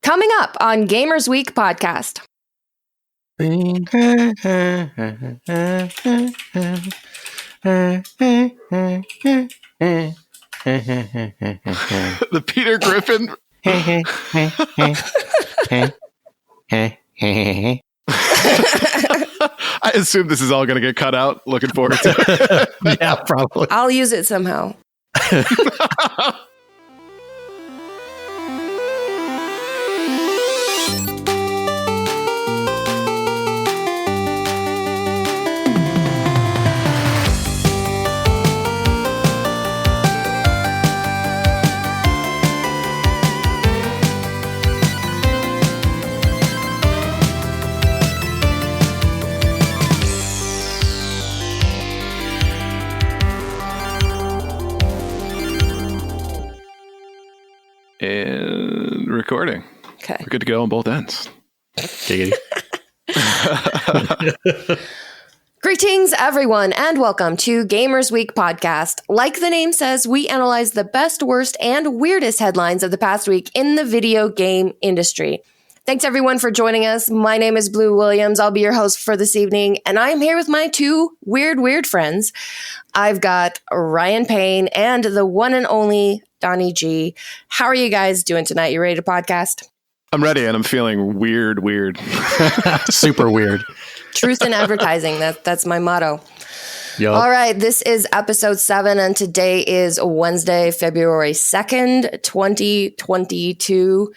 Coming up on Gamers Week podcast. The Peter Griffin. I assume this is all going to get cut out. Looking forward to it. Yeah, probably. I'll use it somehow. And recording. Okay. We're good to go on both ends. Greetings, everyone, and welcome to Gamers Week podcast. Like the name says, we analyze the best, worst, and weirdest headlines of the past week in the video game industry. Thanks, everyone, for joining us. My name is Blue Williams. I'll be your host for this evening, and I am here with my two weird friends. I've got Ryan Payne and the one and only Donnie G. How are you guys doing tonight? You ready to podcast? I'm ready, and I'm feeling weird. Super weird. Truth in advertising. That's my motto. Yep. All right, this is episode 7, and today is Wednesday, February 2nd, 2022.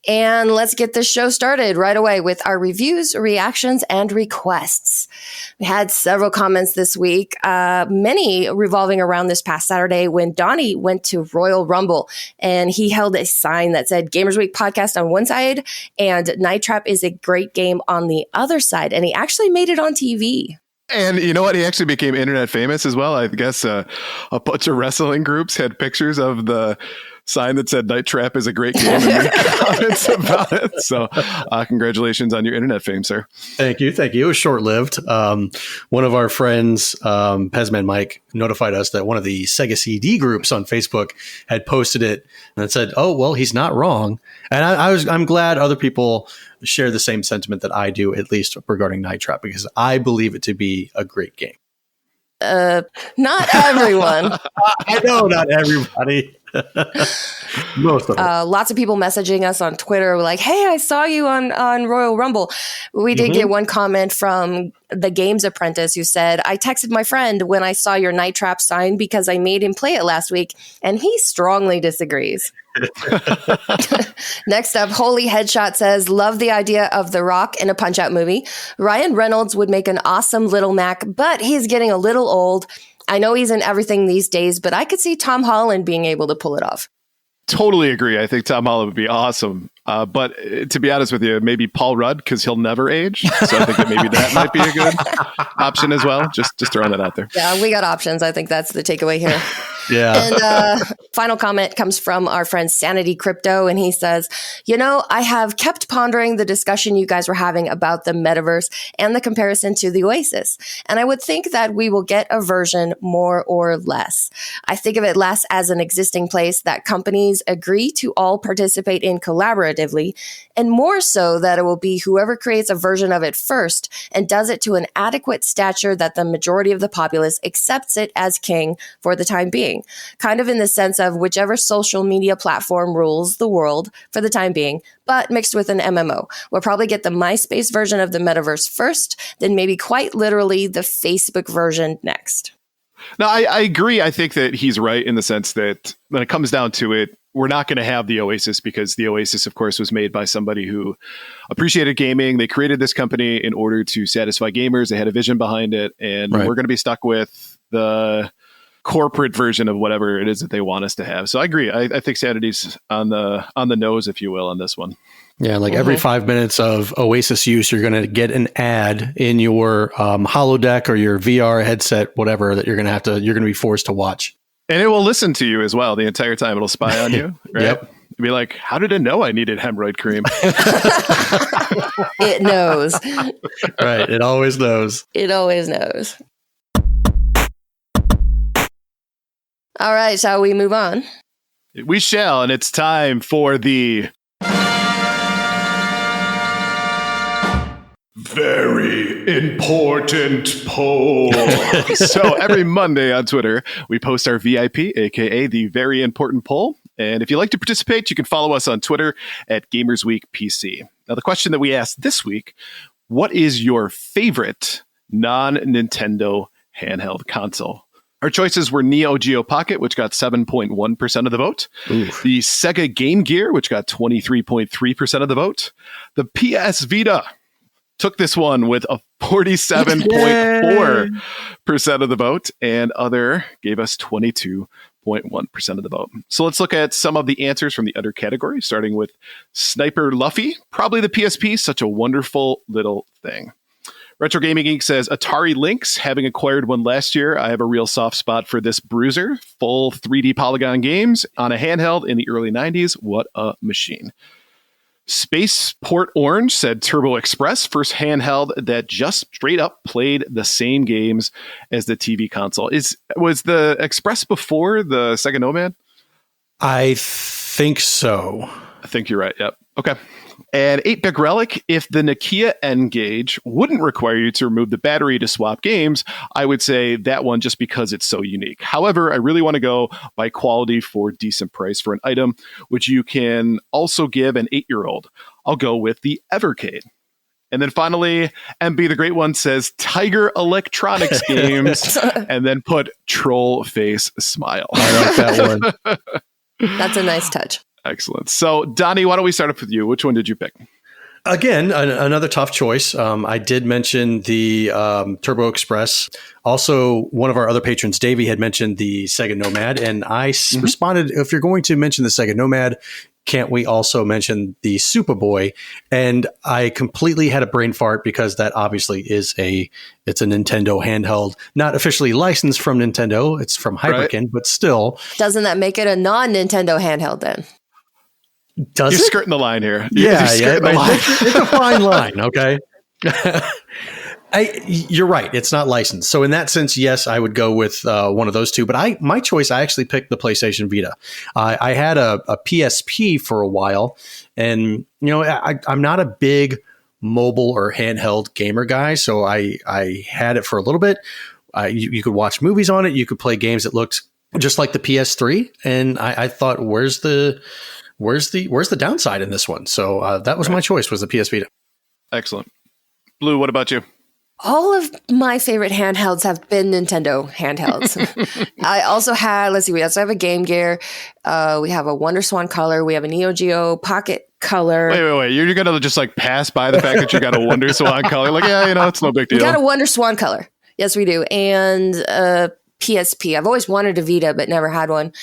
And let's get this show started right away with our reviews, reactions, and requests. We had several comments this week, many revolving around this past Saturday when Donnie went to Royal Rumble, and he held a sign that said Gamers Week podcast on one side and Night Trap is a great game on the other side. And he actually made it on TV. And you know what? He actually became internet famous as well. I guess a bunch of wrestling groups had pictures of the sign that said Night Trap is a great game and made comments about it. So congratulations on your internet fame, sir. Thank you. It was short-lived. One of our friends, Pezman Mike, notified us that one of the Sega CD groups on Facebook had posted it and said, oh, well, he's not wrong. And I'm glad other people share the same sentiment that I do, at least regarding Night Trap, because I believe it to be a great game. Not everyone. I know not everybody. Most of them. Lots of people messaging us on Twitter like, hey, I saw you on Royal Rumble. We did get one comment from the Games Apprentice who said, I texted my friend when I saw your Night Trap sign because I made him play it last week, and he strongly disagrees. Next up, Holy Headshot says, love the idea of The Rock in a Punch-Out movie. Ryan Reynolds would make an awesome Little Mac, but he's getting a little old. I know he's in everything these days, but I could see Tom Holland being able to pull it off. Totally agree. I think Tom Holland would be awesome. But to be honest with you, maybe Paul Rudd, because he'll never age. So I think that maybe that might be a good option as well. Just throwing that out there. Yeah, we got options. I think that's the takeaway here. Yeah. And final comment comes from our friend Sanity Crypto, and he says, I have kept pondering the discussion you guys were having about the metaverse and the comparison to the Oasis. And I would think that we will get a version more or less. I think of it less as an existing place that companies agree to all participate in collaboratively, and more so that it will be whoever creates a version of it first and does it to an adequate stature that the majority of the populace accepts it as king for the time being. Kind of in the sense of whichever social media platform rules the world for the time being, but mixed with an MMO. We'll probably get the MySpace version of the metaverse first, then maybe quite literally the Facebook version next. No, I agree. I think that he's right in the sense that when it comes down to it, we're not going to have the Oasis because the Oasis, of course, was made by somebody who appreciated gaming. They created this company in order to satisfy gamers. They had a vision behind it, and we're going to be stuck with the corporate version of whatever it is that they want us to have. So I agree. I think Sanity's on the nose, if you will, on this one. Yeah, like every 5 minutes of Oasis use, you're going to get an ad in your holodeck or your VR headset, whatever, that you're going to be forced to watch. And it will listen to you as well the entire time. It'll spy on you, right? Yep. It'll be like, how did it know I needed hemorrhoid cream? It knows. Right. It always knows. It always knows. All right, shall we move on? We shall, and it's time for the Very important poll. So every Monday on Twitter, we post our VIP, aka the Very Important Poll. And if you'd like to participate, you can follow us on Twitter at GamersWeekPC. Now, the question that we asked this week, what is your favorite non-Nintendo handheld console? Our choices were Neo Geo Pocket, which got 7.1% of the vote. Oof. The Sega Game Gear, which got 23.3% of the vote. The PS Vita took this one with a 47.4% of the vote, and other gave us 22.1% of the vote. So let's look at some of the answers from the other category, starting with Sniper Luffy. Probably the PSP, such a wonderful little thing. Retro Gaming Geek says, Atari Lynx, having acquired one last year, I have a real soft spot for this bruiser. Full 3D polygon games on a handheld in the early 90s. What a machine. Spaceport Orange said Turbo Express, first handheld that just straight up played the same games as the TV console. Was the Express before the Sega Nomad? I think so. I think you're right. Yep. Okay. And 8-Bit Relic, if the Nokia N-Gage wouldn't require you to remove the battery to swap games, I would say that one just because it's so unique. However, I really want to go by quality for decent price for an item, which you can also give an 8-year-old. I'll go with the Evercade. And then finally, MB the Great One says Tiger Electronics games, and then put troll face smile. I like that one. That's a nice touch. Excellent. So, Donnie, why don't we start off with you? Which one did you pick? Again, another tough choice. I did mention the Turbo Express. Also, one of our other patrons, Davey, had mentioned the Sega Nomad. And I responded, if you're going to mention the Sega Nomad, can't we also mention the Superboy? And I completely had a brain fart because that obviously it's a Nintendo handheld, not officially licensed from Nintendo. It's from Hyperkin, right. But still. Doesn't that make it a non-Nintendo handheld then? You're skirting the line here. Yeah. It's a fine line, okay? You're right. It's not licensed. So in that sense, yes, I would go with one of those two. But my choice, I actually picked the PlayStation Vita. I had a PSP for a while. And, I'm not a big mobile or handheld gamer guy. So I had it for a little bit. You could watch movies on it. You could play games that looked just like the PS3. And I thought, where's the downside in this one? So that was my choice, was the PS Vita. Excellent. Blue, what about you? All of my favorite handhelds have been Nintendo handhelds. I also had, we also have a Game Gear. We have a Wonder Swan Color. We have a Neo Geo Pocket Color. Wait. You're going to just pass by the fact that you got a Wonder Swan Color? It's no big deal. We got a Wonder Swan Color. Yes, we do. And PSP. I've always wanted a Vita, but never had one.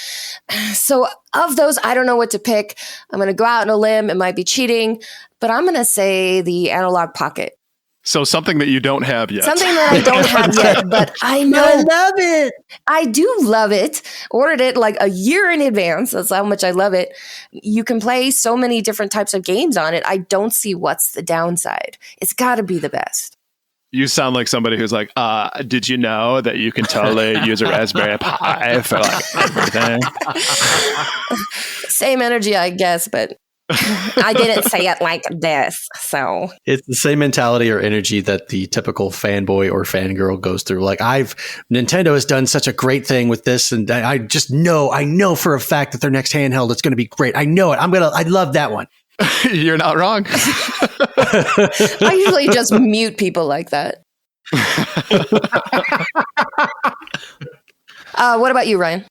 So of those, I don't know what to pick. I'm going to go out on a limb. It might be cheating, but I'm going to say the Analog Pocket. So something that you don't have yet. Something that I don't have yet, but I know. I love it. I do love it. Ordered it a year in advance. That's how much I love it. You can play so many different types of games on it. I don't see what's the downside. It's got to be the best. You sound like somebody who's did you know that you can totally use a Raspberry Pi for everything? Same energy, I guess, but I didn't say it like this, so. It's the same mentality or energy that the typical fanboy or fangirl goes through. Nintendo has done such a great thing with this, and I know for a fact that their next handheld is going to be great. I know it. I love that one. You're not wrong. I usually just mute people like that. What about you, Ryan?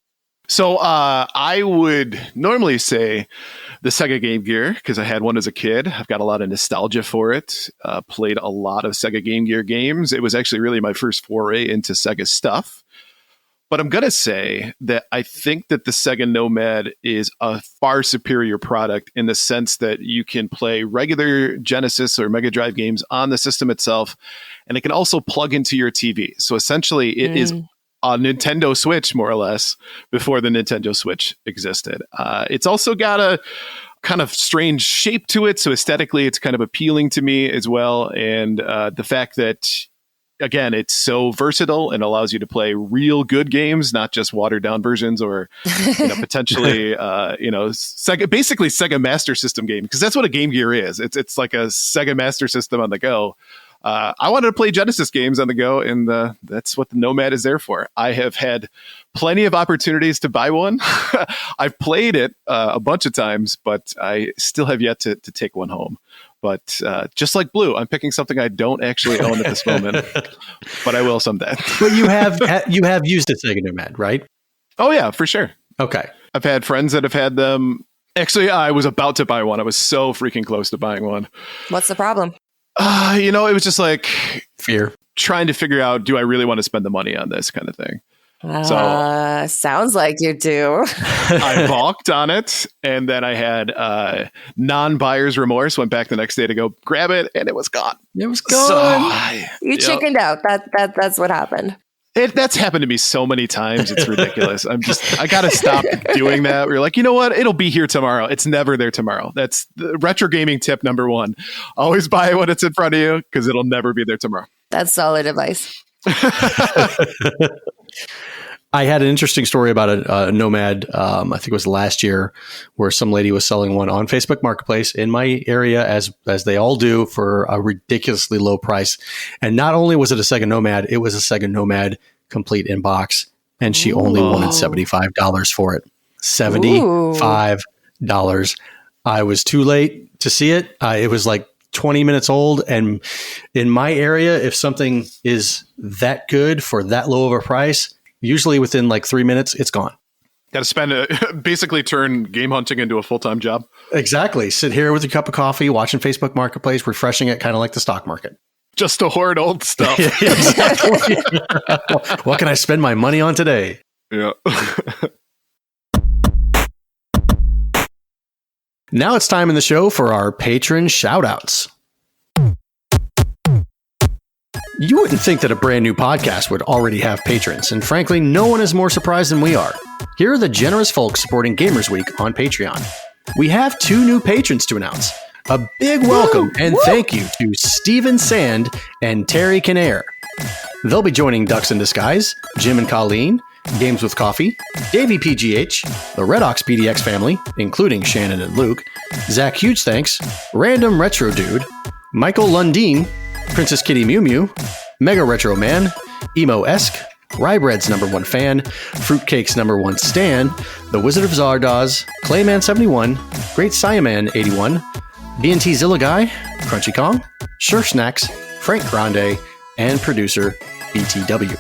So I would normally say the Sega Game Gear, because I had one as a kid. I've got a lot of nostalgia for it. Played a lot of Sega Game Gear games. It was actually really my first foray into Sega stuff. But I'm going to say that I think that the Sega Nomad is a far superior product in the sense that you can play regular Genesis or Mega Drive games on the system itself, and it can also plug into your TV. So essentially, it is a Nintendo Switch, more or less, before the Nintendo Switch existed. It's also got a kind of strange shape to it, so aesthetically, it's kind of appealing to me as well. And the fact that, again, it's so versatile and allows you to play real good games, not just watered down versions or potentially basically Sega Master System game, because that's what a Game Gear is. It's like a Sega Master System on the go. I wanted to play Genesis games on the go, and that's what the Nomad is there for. I have had plenty of opportunities to buy one. I've played it a bunch of times, but I still have yet to take one home. But just like Blue, I'm picking something I don't actually own at this moment, but I will someday. But you have used a Sega Nomad, right? Oh, yeah, for sure. Okay. I've had friends that have had them. Actually, I was about to buy one. I was so freaking close to buying one. What's the problem? It was just like fear. Trying to figure out, do I really want to spend the money on this kind of thing? Sounds like you do. I balked on it, and then I had non-buyer's remorse. Went back the next day to go grab it, and it was gone. It was gone. You chickened out. That's what happened. That's happened to me so many times. It's ridiculous. I got to stop doing that. We're like, you know what? It'll be here tomorrow. It's never there tomorrow. That's the retro gaming tip number 1. Always buy it when it's in front of you, because it'll never be there tomorrow. That's solid advice. I had an interesting story about a Nomad, I think it was last year, where some lady was selling one on Facebook Marketplace in my area, as they all do, for a ridiculously low price. And not only was it a Sega Nomad, it was a Sega Nomad complete in box. And she only wanted $75 for it. $75. I was too late to see it. It was like 20 minutes old. And in my area, if something is that good for that low of a price, usually within like 3 minutes, it's gone. Got to spend basically turn game hunting into a full-time job. Exactly. Sit here with a cup of coffee, watching Facebook Marketplace, refreshing it, kind of like the stock market. Just to hoard old stuff. Exactly. What can I spend my money on today? Yeah. Now it's time in the show for our patron shout-outs. You wouldn't think that a brand new podcast would already have patrons, and frankly, no one is more surprised than we are. Here are the generous folks supporting Gamers Week on Patreon. We have 2 new patrons to announce. A big welcome and thank you to Steven Sand and Terry Kinnair. They'll be joining Ducks in Disguise, Jim and Colleen, Games with Coffee, Davey PGH, the Red Ox PDX family, including Shannon and Luke, Zach Huge Thanks, Random Retro Dude, Michael Lundeen, Princess Kitty Mew Mew, Mega Retro Man, Emo-esque, Ryebread's #1 fan, Fruitcake's #1 stan, The Wizard of Zardoz, Clayman71, Great Saiyaman 81, BNT Zilla Guy, Crunchy Kong, Sure Snacks, Frank Grande, and producer BTW.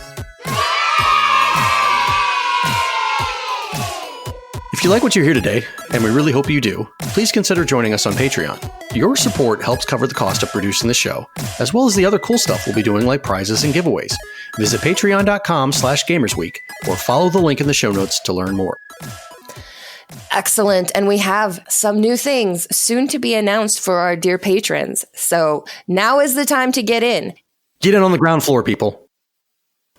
If you like what you hear today, and we really hope you do, please consider joining us on Patreon. Your support helps cover the cost of producing the show, as well as the other cool stuff we'll be doing like prizes and giveaways. Visit patreon.com/gamersweek or follow the link in the show notes to learn more. Excellent. And we have some new things soon to be announced for our dear patrons. So now is the time to get in. Get in on the ground floor, people.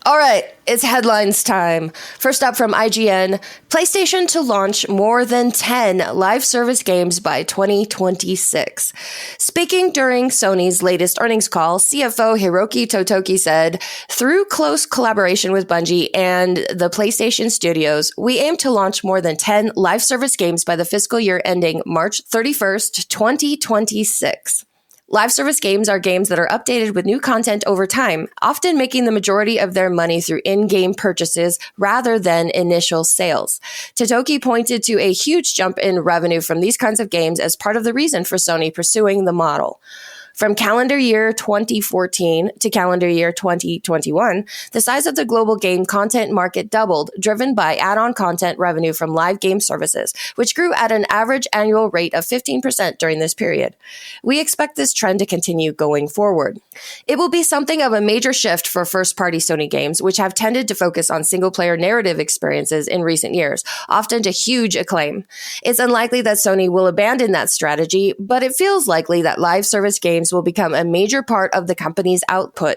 All right, it's headlines time. First up from IGN, PlayStation to launch more than 10 live service games by 2026. Speaking during Sony's latest earnings call, CFO Hiroki Totoki said, "Through close collaboration with Bungie and the PlayStation studios, we aim to launch more than 10 live service games by the fiscal year ending March 31st, 2026. Live service games are games that are updated with new content over time, often making the majority of their money through in-game purchases rather than initial sales." Totoki pointed to a huge jump in revenue from these kinds of games as part of the reason for Sony pursuing the model. From calendar year 2014 to calendar year 2021, the size of the global game content market doubled, driven by add-on content revenue from live game services, which grew at an average annual rate of 15% during this period. We expect this trend to continue going forward. It will be something of a major shift for first-party Sony games, which have tended to focus on single-player narrative experiences in recent years, often to huge acclaim. It's unlikely that Sony will abandon that strategy, but it feels likely that live service games will become a major part of the company's output.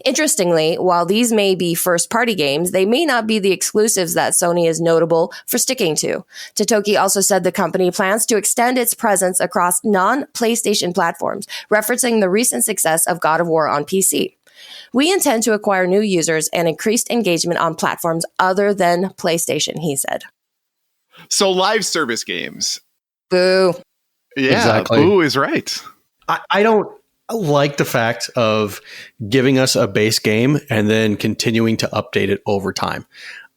Interestingly, while these may be first-party games, they may not be the exclusives that Sony is notable for sticking to. Totoki also said the company plans to extend its presence across non-PlayStation platforms, referencing the recent success of God of War on PC. "We intend to acquire new users and increased engagement on platforms other than PlayStation," he said. So live service games. Boo. Yeah, exactly. Boo is right. I don't I like the fact of giving us a base game and then continuing to update it over time.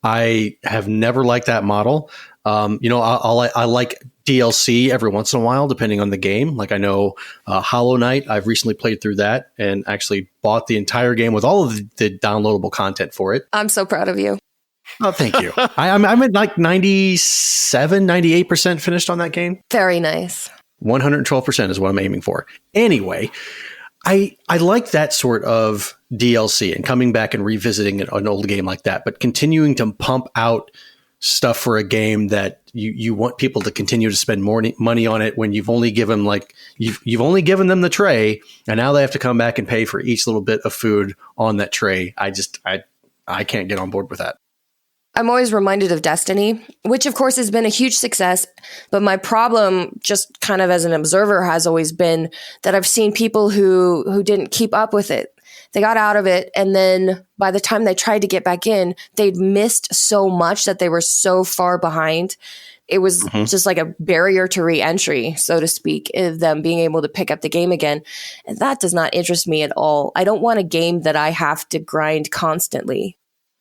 I have never liked that model. I like DLC every once in a while, depending on the game. Like I know Hollow Knight, I've recently played through that and actually bought the entire game with all of the downloadable content for it. I'm so proud of you. Oh, thank you. I'm at like 97, 98% finished on that game. Very nice. 112% is what I'm aiming for. Anyway, I like that sort of DLC and coming back and revisiting an old game like that, but continuing to pump out stuff for a game that you want people to continue to spend more money on it when you've only given you've only given them the tray and now they have to come back and pay for each little bit of food on that tray. I can't get on board with that. I'm always reminded of Destiny, which of course has been a huge success. But my problem, just kind of as an observer, has always been that I've seen people who didn't keep up with it. They got out of it, and then by the time they tried to get back in, they'd missed so much that they were so far behind. It was just like a barrier to re-entry, so to speak, of them being able to pick up the game again. And that does not interest me at all. I don't want a game that I have to grind constantly.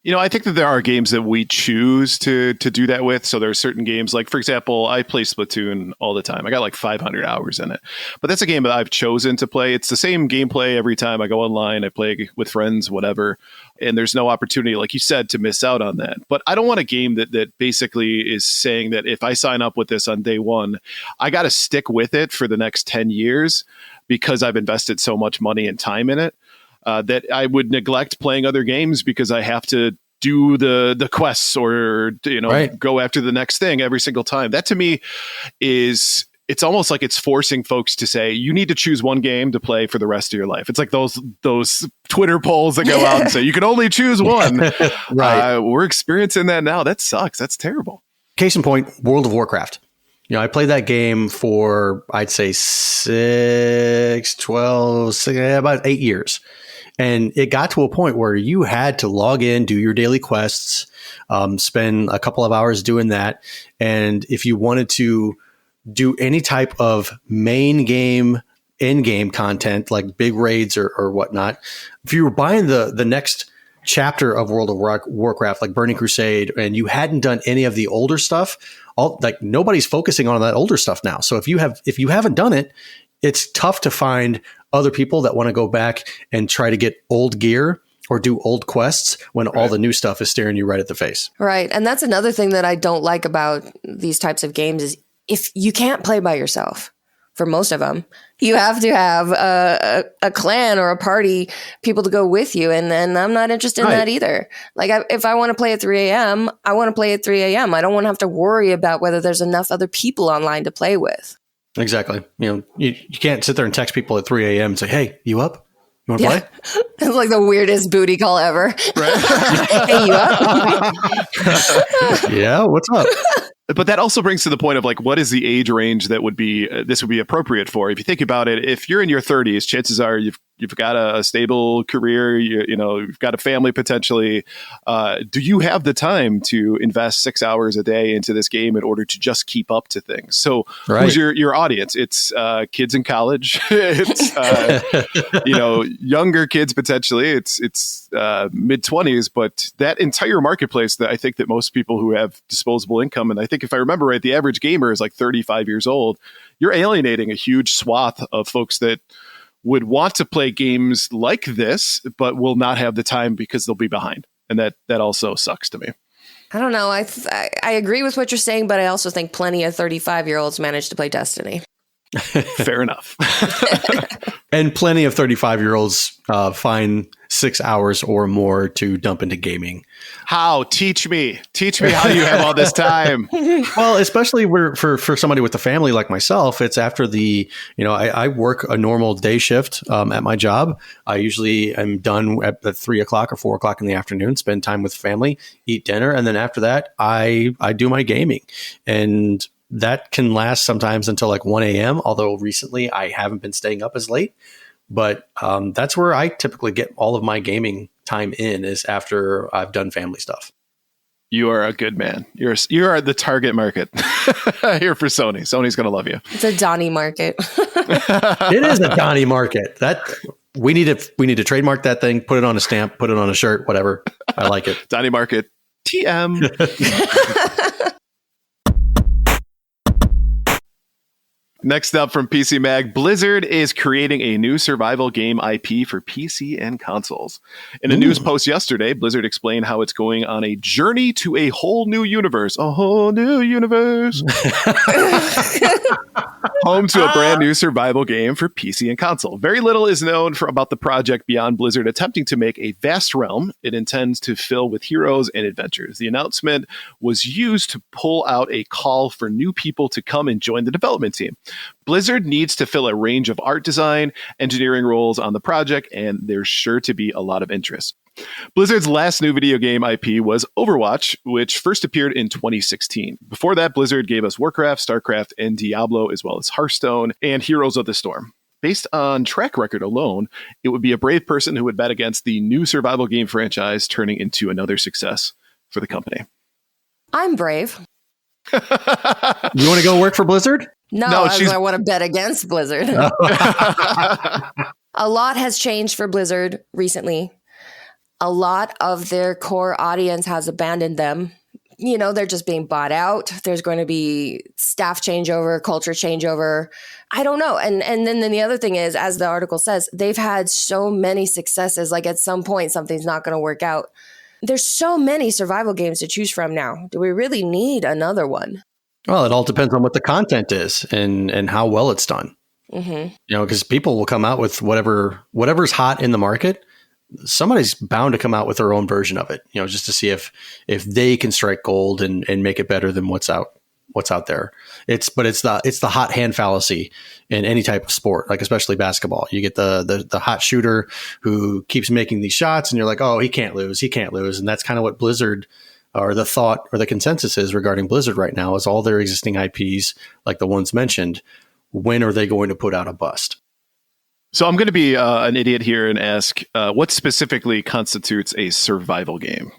You know, I think that there are games that we choose to do that with. So there are certain games, like, for example, I play Splatoon all the time. I got like 500 hours in it. But that's a game that I've chosen to play. It's the same gameplay every time I go online. I play with friends, whatever. And there's no opportunity, like you said, to miss out on that. But I don't want a game that basically is saying that if I sign up with this on day one, I got to stick with it for the next 10 years because I've invested so much money and time in it. That I would neglect playing other games because I have to do the quests or, go after the next thing every single time. That to me it's almost like it's forcing folks to say, you need to choose one game to play for the rest of your life. It's like those Twitter polls that go out and say, you can only choose one. Right. We're experiencing that now. That sucks. That's terrible. Case in point, World of Warcraft. I played that game for, I'd say about 8 years. And it got to a point where you had to log in, do your daily quests, spend a couple of hours doing that. And if you wanted to do any type of main game, in-game content, like big raids or whatnot, if you were buying the next chapter of World of Warcraft, like Burning Crusade, and you hadn't done any of the older stuff, nobody's focusing on that older stuff now. So if you haven't done it, it's tough to find other people that want to go back and try to get old gear or do old quests when all the new stuff is staring you right at the face. Right. And that's another thing that I don't like about these types of games is if you can't play by yourself. For most of them, you have to have a clan or a party, people to go with you. And I'm not interested in that either. Like if I want to play at 3 a.m., I want to play at 3 a.m. I don't want to have to worry about whether there's enough other people online to play with. Exactly. You can't sit there and text people at 3 a.m. and say, hey, you up? You want to play? It's like the weirdest booty call ever. Right? Hey, you up? Yeah, what's up? But that also brings to the point of like, what is the age range that would be this would be appropriate for? If you think about it, if you're in your 30s, chances are you've got a stable career, you've got a family potentially. Do you have the time to invest 6 hours a day into this game in order to just keep up to things? So who's your audience? It's kids in college. It's younger kids potentially. It's mid 20s, but that entire marketplace that I think that most people who have disposable income, and I think if I remember right, the average gamer is like 35 years old. You're alienating a huge swath of folks that would want to play games like this, but will not have the time because they'll be behind. And that also sucks to me. I don't know. I agree with what you're saying, but I also think plenty of 35-year-olds manage to play Destiny. Fair enough. And plenty of 35-year-olds find 6 hours or more to dump into gaming. How? Teach me how you have all this time. Well, especially for somebody with a family like myself, it's after I work a normal day shift at my job. I usually am done at 3 o'clock or 4 o'clock in the afternoon, spend time with family, eat dinner. And then after that, I do my gaming. And that can last sometimes until like 1 a.m., although recently I haven't been staying up as late. But that's where I typically get all of my gaming time in, is after I've done family stuff. You are a good man. You are the target market here for Sony. Sony's going to love you. It's a Donnie market. It is a Donnie market. That we need to trademark that thing, put it on a stamp, put it on a shirt, whatever. I like it. Donnie market. TM. Next up from PC Mag, Blizzard is creating a new survival game IP for PC and consoles. In a news post yesterday, Blizzard explained how it's going on a journey to a whole new universe. A whole new universe. Home to a brand new survival game for PC and console. Very little is known about the project beyond Blizzard attempting to make a vast realm it intends to fill with heroes and adventures. The announcement was used to pull out a call for new people to come and join the development team. Blizzard needs to fill a range of art design, engineering roles on the project, and there's sure to be a lot of interest. Blizzard's last new video game IP was Overwatch, which first appeared in 2016. Before that, Blizzard gave us Warcraft, StarCraft, and Diablo, as well as Hearthstone and Heroes of the Storm. Based on track record alone, it would be a brave person who would bet against the new survival game franchise turning into another success for the company. I'm brave. You want to go work for Blizzard? No, I want to bet against Blizzard. A lot has changed for Blizzard recently. A lot of their core audience has abandoned them. You know, they're just being bought out. There's going to be staff changeover, culture changeover. I don't know. And then the other thing is, as the article says, they've had so many successes. Like at some point, something's not going to work out. There's so many survival games to choose from now. Do we really need another one? Well, it all depends on what the content is and how well it's done. Mm-hmm. You know, because people will come out with whatever's hot in the market. Somebody's bound to come out with their own version of it, you know, just to see if they can strike gold and make it better than what's out there. It's the hot hand fallacy in any type of sport, like especially basketball. You get the hot shooter who keeps making these shots and you're like, oh, he can't lose. And that's kind of what Blizzard, or the thought or the consensus is regarding Blizzard right now, is all their existing IPs, like the ones mentioned, when are they going to put out a bust? So I'm going to be an idiot here and ask, what specifically constitutes a survival game?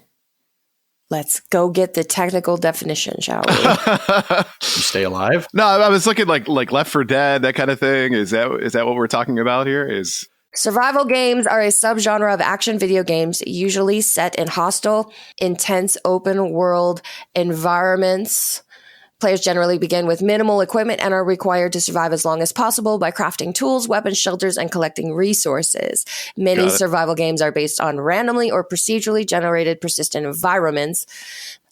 Let's go get the technical definition, shall we? You stay alive? No, I was looking like Left 4 Dead, that kind of thing. Is that what we're talking about here? Survival games are a subgenre of action video games, usually set in hostile, intense open world environments. Players generally begin with minimal equipment and are required to survive as long as possible by crafting tools, weapons, shelters, and collecting resources. Many survival games are based on randomly or procedurally generated persistent environments.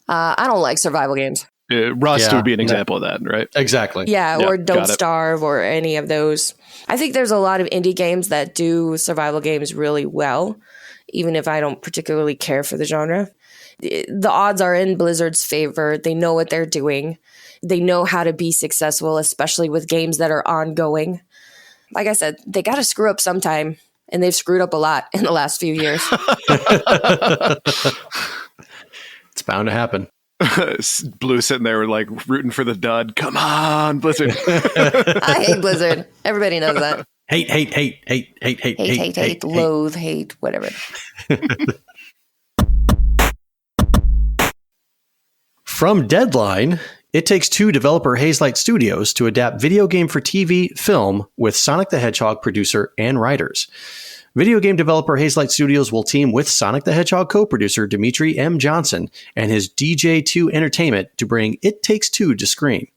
I don't like survival games. Rust would be an example of that, right? Exactly. Yeah, or Don't Starve or any of those. I think there's a lot of indie games that do survival games really well, even if I don't particularly care for the genre. The odds are in Blizzard's favor. They know what they're doing. They know how to be successful, especially with games that are ongoing. Like I said, they got to screw up sometime, and they've screwed up a lot in the last few years. It's bound to happen. Blue sitting there like rooting for the dud. Come on, Blizzard. I hate Blizzard. Everybody knows that. Hate, loathe, hate, whatever. From Deadline, It Takes Two developer Hazelight Studios to adapt video game for TV film with Sonic the Hedgehog producer and writers. Video game developer Hazelight Studios will team with Sonic the Hedgehog co-producer Dimitri M. Johnson and his DJ2 Entertainment to bring It Takes Two to screen.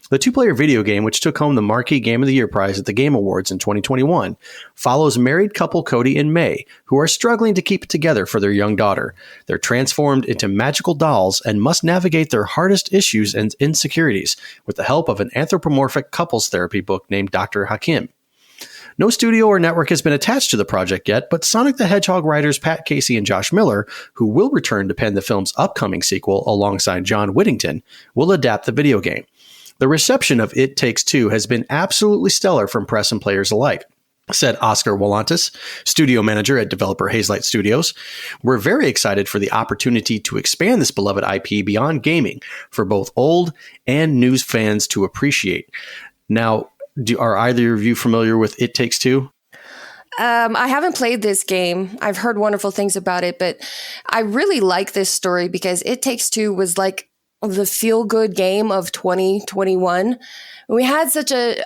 The two-player video game, which took home the Marquee Game of the Year prize at the Game Awards in 2021, follows married couple Cody and May, who are struggling to keep it together for their young daughter. They're transformed into magical dolls and must navigate their hardest issues and insecurities with the help of an anthropomorphic couples therapy book named Dr. Hakim. No studio or network has been attached to the project yet, but Sonic the Hedgehog writers Pat Casey and Josh Miller, who will return to pen the film's upcoming sequel alongside John Whittington, will adapt the video game. The reception of It Takes Two has been absolutely stellar from press and players alike, said Oscar Walantis, studio manager at developer Hazelight Studios. We're very excited for the opportunity to expand this beloved IP beyond gaming for both old and new fans to appreciate. Now, are either of you familiar with It Takes Two? I haven't played this game. I've heard wonderful things about it, but I really like this story because It Takes Two was like the feel-good game of 2021. We had such a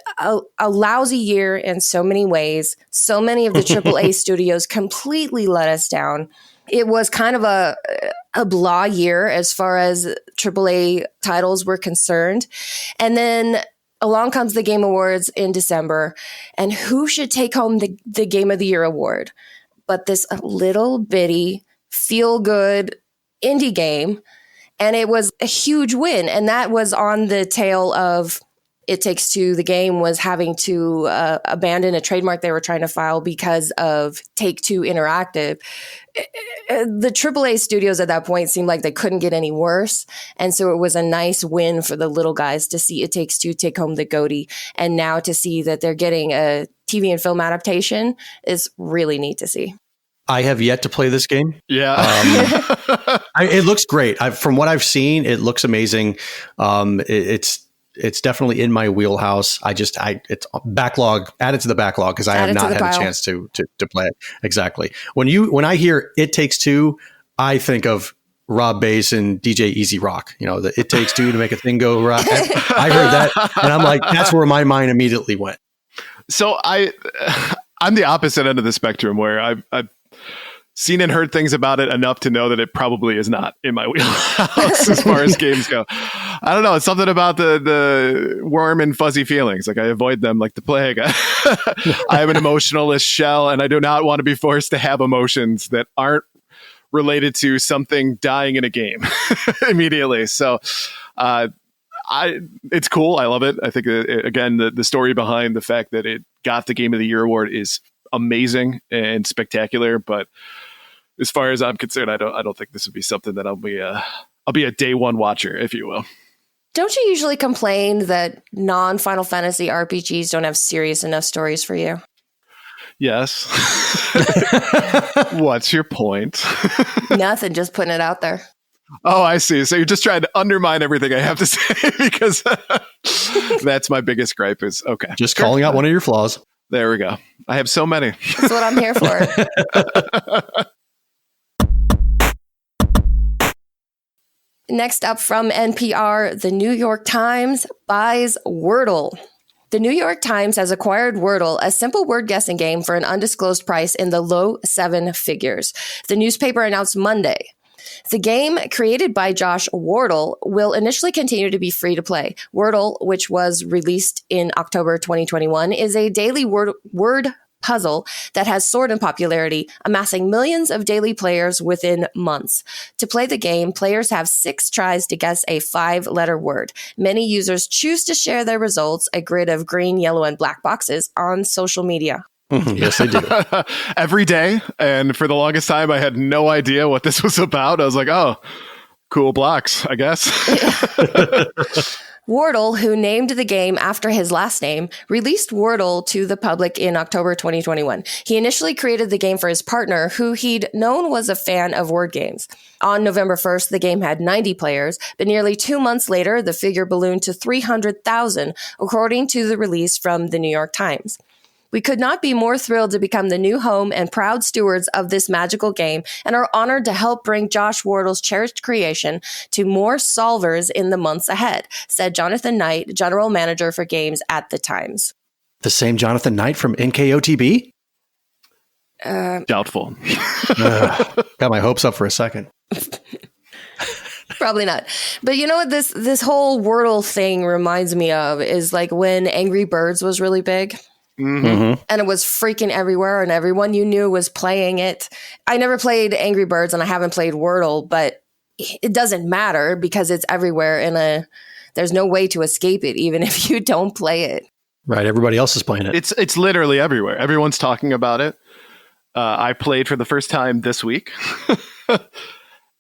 lousy year in so many ways. So many of the AAA studios completely let us down. It was kind of a blah year as far as AAA titles were concerned. And then along comes the Game Awards in December. And who should take home the Game of the Year award but this little bitty, feel-good indie game? And it was a huge win. And that was on the tail of It Takes Two. The game was having to abandon a trademark they were trying to file because of Take-Two Interactive. The AAA studios at that point seemed like they couldn't get any worse. And so it was a nice win for the little guys to see It Takes Two take home the GOTY. And now to see that they're getting a TV and film adaptation is really neat to see. I have yet to play this game. Yeah. It looks great. From what I've seen, it looks amazing. It's definitely in my wheelhouse. It's backlog, add it to the backlog because I have not had a chance to play it. Exactly. When I hear It Takes Two, I think of Rob Bass and DJ Easy Rock. It takes two to make a thing go right. I heard that and I'm like, that's where my mind immediately went. So I'm the opposite end of the spectrum where I've seen and heard things about it enough to know that it probably is not in my wheelhouse as far as games go. I don't know. It's something about the warm and fuzzy feelings. Like I avoid them like the plague. I have an emotionalist shell and I do not want to be forced to have emotions that aren't related to something dying in a game immediately. So it's cool. I love it. I think, again, the story behind the fact that it got the Game of the Year award is amazing and spectacular. But as far as I'm concerned, I don't think this would be something that I'll be a day one watcher, if you will. Don't you usually complain that non-Final Fantasy RPGs don't have serious enough stories for you? Yes. What's your point? Nothing, just putting it out there. Oh, I see. So you're just trying to undermine everything I have to say because that's my biggest gripe is, okay. Just calling out one of your flaws. There we go. I have so many. That's what I'm here for. Next up from NPR, the New York Times buys Wordle. The New York Times has acquired Wordle, a simple word guessing game, for an undisclosed price in the low seven figures. The newspaper announced Monday. The game, created by Josh Wardle, will initially continue to be free to play. Wordle, which was released in October 2021, is a daily word puzzle that has soared in popularity, amassing millions of daily players within months. To play the game, players have 6 tries to guess a 5-letter word. Many users choose to share their results, a grid of green, yellow, and black boxes, on social media. Yes, they do. Every day. And for the longest time, I had no idea what this was about. I was like, oh, cool blocks, I guess. Wordle, who named the game after his last name, released Wordle to the public in October 2021. He initially created the game for his partner, who he'd known was a fan of word games. On November 1st, the game had 90 players, but nearly 2 months later, the figure ballooned to 300,000, according to the release from the New York Times. We could not be more thrilled to become the new home and proud stewards of this magical game and are honored to help bring Josh Wardle's cherished creation to more solvers in the months ahead, said Jonathan Knight, general manager for games at the Times. The same Jonathan Knight from NKOTB? Doubtful. Got my hopes up for a second. Probably not. But you know what this whole Wordle thing reminds me of is like when Angry Birds was really big. Mm-hmm. And it was freaking everywhere and everyone you knew was playing it. I never played Angry Birds and I haven't played Wordle, but it doesn't matter because it's everywhere and there's no way to escape it even if you don't play it. Right. Everybody else is playing it. It's literally everywhere. Everyone's talking about it. I played for the first time this week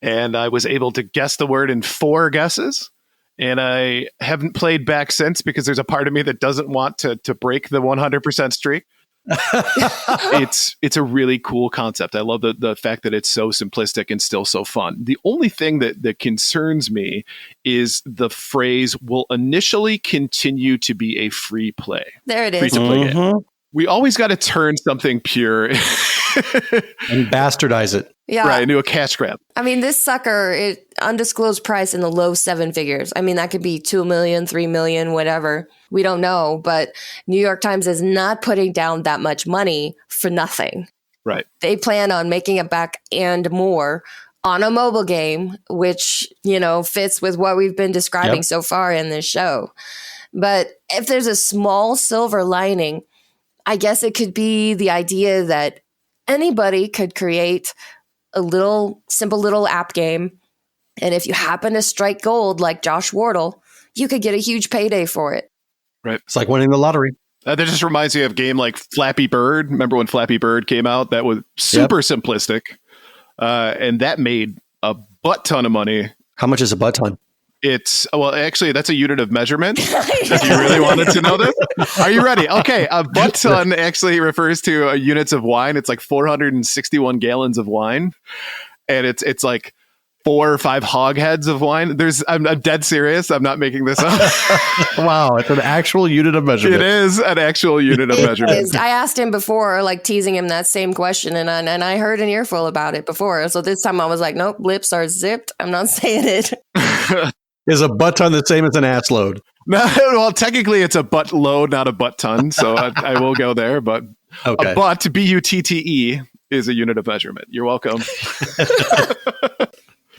and I was able to guess the word in 4 guesses. And I haven't played back since because there's a part of me that doesn't want to break the 100% streak. It's a really cool concept. I love the fact that it's so simplistic and still so fun. The only thing that concerns me is the phrase will initially continue to be a free play. There it is. Free to play game. We always got to turn something pure and bastardize it. Yeah. right into a cash grab. I mean, this sucker, undisclosed price in the low 7 figures. I mean, that could be 2 million, 3 million, whatever. We don't know, but New York Times is not putting down that much money for nothing. Right. They plan on making it back and more on a mobile game, which, fits with what we've been describing so far in this show. But if there's a small silver lining, I guess it could be the idea that anybody could create a simple little app game. And if you happen to strike gold like Josh Wardle, you could get a huge payday for it. Right. It's like winning the lottery. That just reminds me of a game like Flappy Bird. Remember when Flappy Bird came out? That was super simplistic. And that made a butt ton of money. How much is a butt ton? Actually, that's a unit of measurement. If you really wanted to know this. Are you ready? Okay. A butt ton actually refers to units of wine. It's like 461 gallons of wine. And it's like 4 or 5 hogsheads of wine. I'm dead serious. I'm not making this up. Wow. It's an actual unit of measurement. It is an actual unit of measurement. I asked him before, like teasing him that same question. And I heard an earful about it before. So this time I was like, nope, lips are zipped. I'm not saying it. Is a butt ton the same as an ass load? No, well, technically it's a butt load, not a butt ton. So I will go there. But okay. A butt, BUTTE, is a unit of measurement. You're welcome.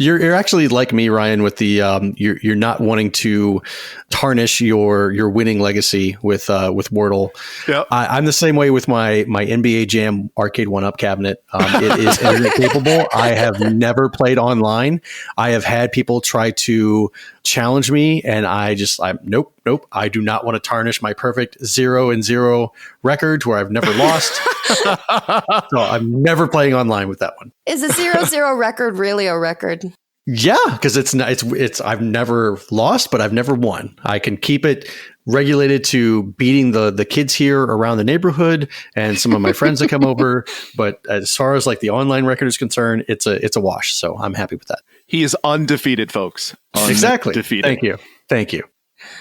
You're actually like me, Ryan, with the you're not wanting to tarnish your winning legacy with Wordle. Yep. I'm the same way with my NBA Jam Arcade 1-Up cabinet. It is internet capable. I have never played online. I have had people try to challenge me, and I'm nope. I do not want to tarnish my perfect 0-0 record where I've never lost. So I'm never playing online with that one. Is a 0-0 record really a record? Yeah, because it's I've never lost, but I've never won. I can keep it regulated to beating the kids here around the neighborhood and some of my friends that come over. But as far as like the online record is concerned, it's a wash. So I'm happy with that. He is undefeated, folks. Exactly. Undefeated. Thank you.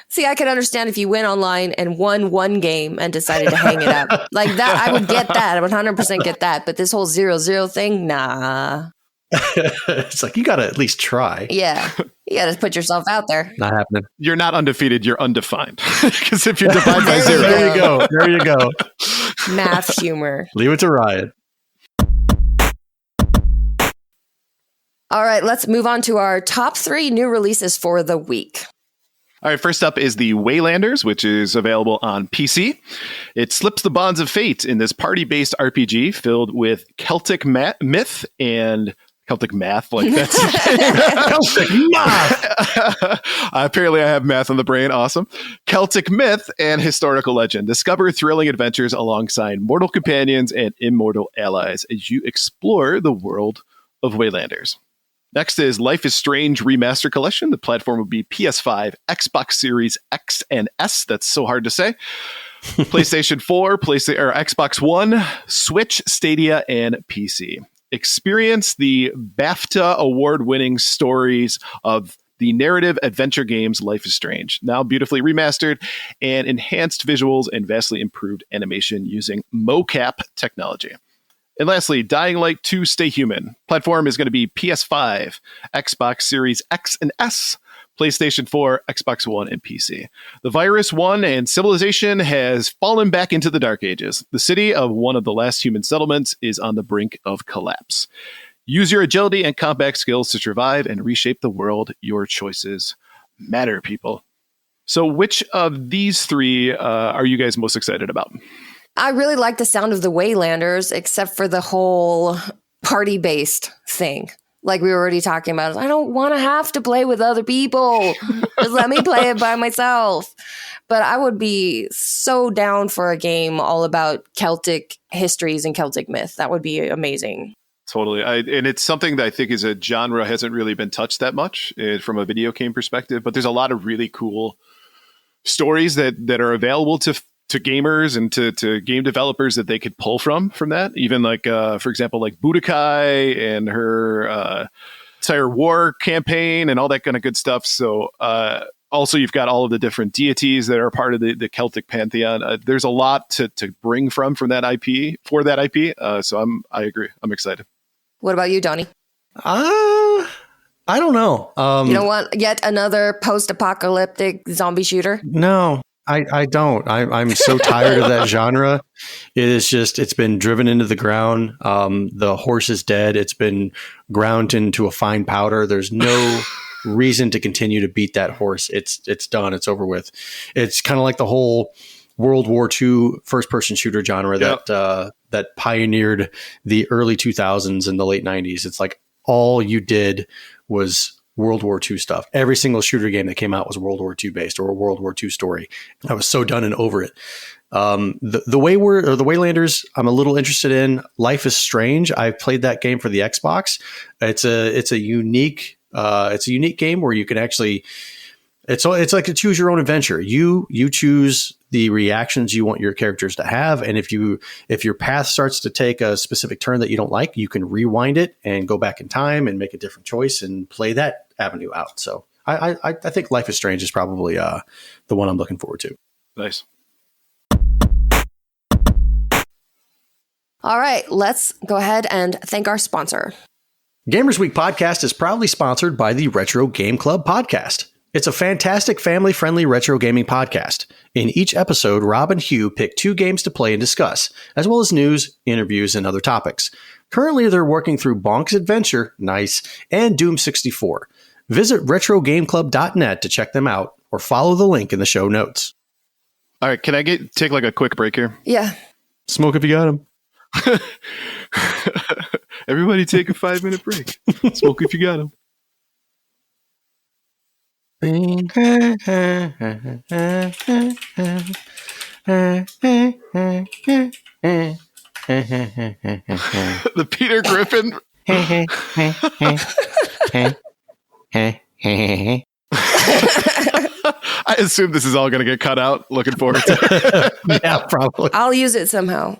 See, I could understand if you went online and won one game and decided to hang it up. Like that, I would get that. I would 100% get that. But this whole 0-0 thing, nah. It's like, you got to at least try. Yeah. You got to put yourself out there. Not happening. You're not undefeated. You're undefined. Because if you're defined by There 0. There you go. Math humor. Leave it to Ryan. All right, let's move on to our top 3 new releases for the week. All right, first up is the Waylanders, which is available on PC. It slips the bonds of fate in this party-based RPG filled with Celtic myth and Celtic math, like that's Celtic math. Apparently, I have math on the brain. Awesome. Celtic myth and historical legend. Discover thrilling adventures alongside mortal companions and immortal allies as you explore the world of Waylanders. Next is Life is Strange Remaster Collection. The platform will be PS5, Xbox Series X and S. That's so hard to say. PlayStation 4, Xbox One, Switch, Stadia, and PC. Experience the BAFTA award-winning stories of the narrative adventure games Life is Strange, now beautifully remastered and enhanced visuals and vastly improved animation using mocap technology. And lastly, Dying Light 2 Stay Human. Platform is going to be PS5, Xbox Series X and S, PlayStation 4, Xbox One, and PC. The virus won and civilization has fallen back into the Dark Ages. The city of one of the last human settlements is on the brink of collapse. Use your agility and combat skills to survive and reshape the world. Your choices matter, people. So which of these 3 are you guys most excited about? I really like the sound of the Waylanders, except for the whole party-based thing. Like we were already talking about. I don't want to have to play with other people. Just let me play it by myself. But I would be so down for a game all about Celtic histories and Celtic myth. That would be amazing. Totally. And it's something that I think is a genre hasn't really been touched that much from a video game perspective. But there's a lot of really cool stories that are available to gamers and to game developers that they could pull from that. Even like, for example, like Budokai and her entire war campaign and all that kind of good stuff. So Also, you've got all of the different deities that are part of the Celtic pantheon. There's a lot to bring from that IP for that IP. So I agree. I'm excited. What about you, Donnie? I don't know. You don't want yet another post-apocalyptic zombie shooter? No, I don't. I'm so tired of that genre. It's been driven into the ground. The horse is dead. It's been ground into a fine powder. There's no reason to continue to beat that horse. It's done. It's over with. It's kind of like the whole World War II first-person shooter genre that pioneered the early 2000s and the late 90s. It's like all you did was World War II stuff. Every single shooter game that came out was World War II based or a World War II story. I was so done and over it. The Waylanders, I'm a little interested in. Life is Strange. I've played that game for the Xbox. It's a unique game where you can actually, it's like a choose your own adventure. You choose the reactions you want your characters to have. And if your path starts to take a specific turn that you don't like, you can rewind it and go back in time and make a different choice and play that avenue out. So I think Life is Strange is probably the one I'm looking forward to. Nice. All right, let's go ahead and thank our sponsor. Gamers Week podcast is proudly sponsored by the Retro Game Club podcast. It's a fantastic family-friendly retro gaming podcast. In each episode, Rob and Hugh pick 2 games to play and discuss, as well as news, interviews, and other topics. Currently, they're working through Bonk's Adventure, nice, and Doom 64. Visit retrogameclub.net to check them out, or follow the link in the show notes. All right, can I take like a quick break here? Yeah. Smoke if you got him. Everybody take a 5-minute break. Smoke if you got him. The Peter Griffin. I assume this is all going to get cut out. Looking forward to it. Yeah, probably. I'll use it somehow.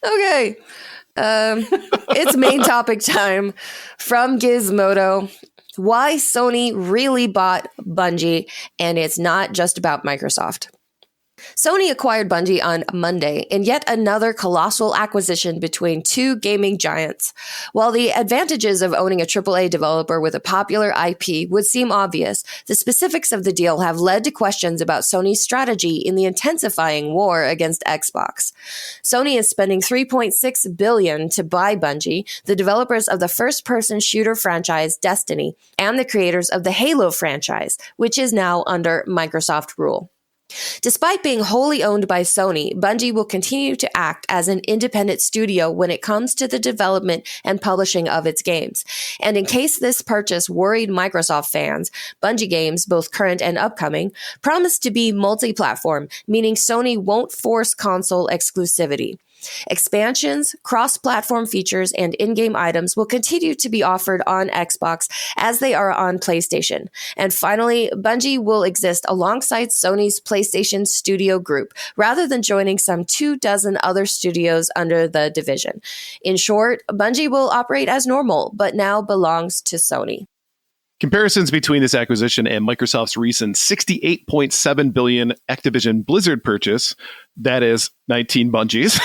Okay. It's main topic time from Gizmodo. Why Sony really bought Bungie, and it's not just about Microsoft. Sony acquired Bungie on Monday in yet another colossal acquisition between 2 gaming giants. While the advantages of owning a AAA developer with a popular IP would seem obvious, the specifics of the deal have led to questions about Sony's strategy in the intensifying war against Xbox. Sony is spending $3.6 billion to buy Bungie, the developers of the first-person shooter franchise Destiny, and the creators of the Halo franchise, which is now under Microsoft rule. Despite being wholly owned by Sony, Bungie will continue to act as an independent studio when it comes to the development and publishing of its games. And in case this purchase worried Microsoft fans, Bungie games, both current and upcoming, promise to be multi-platform, meaning Sony won't force console exclusivity. Expansions, cross-platform features, and in-game items will continue to be offered on Xbox as they are on PlayStation. And finally, Bungie will exist alongside Sony's PlayStation Studio Group, rather than joining some 24 other studios under the division. In short, Bungie will operate as normal, but now belongs to Sony. Comparisons between this acquisition and Microsoft's recent $68.7 billion Activision Blizzard purchase, that is 19 Bungies,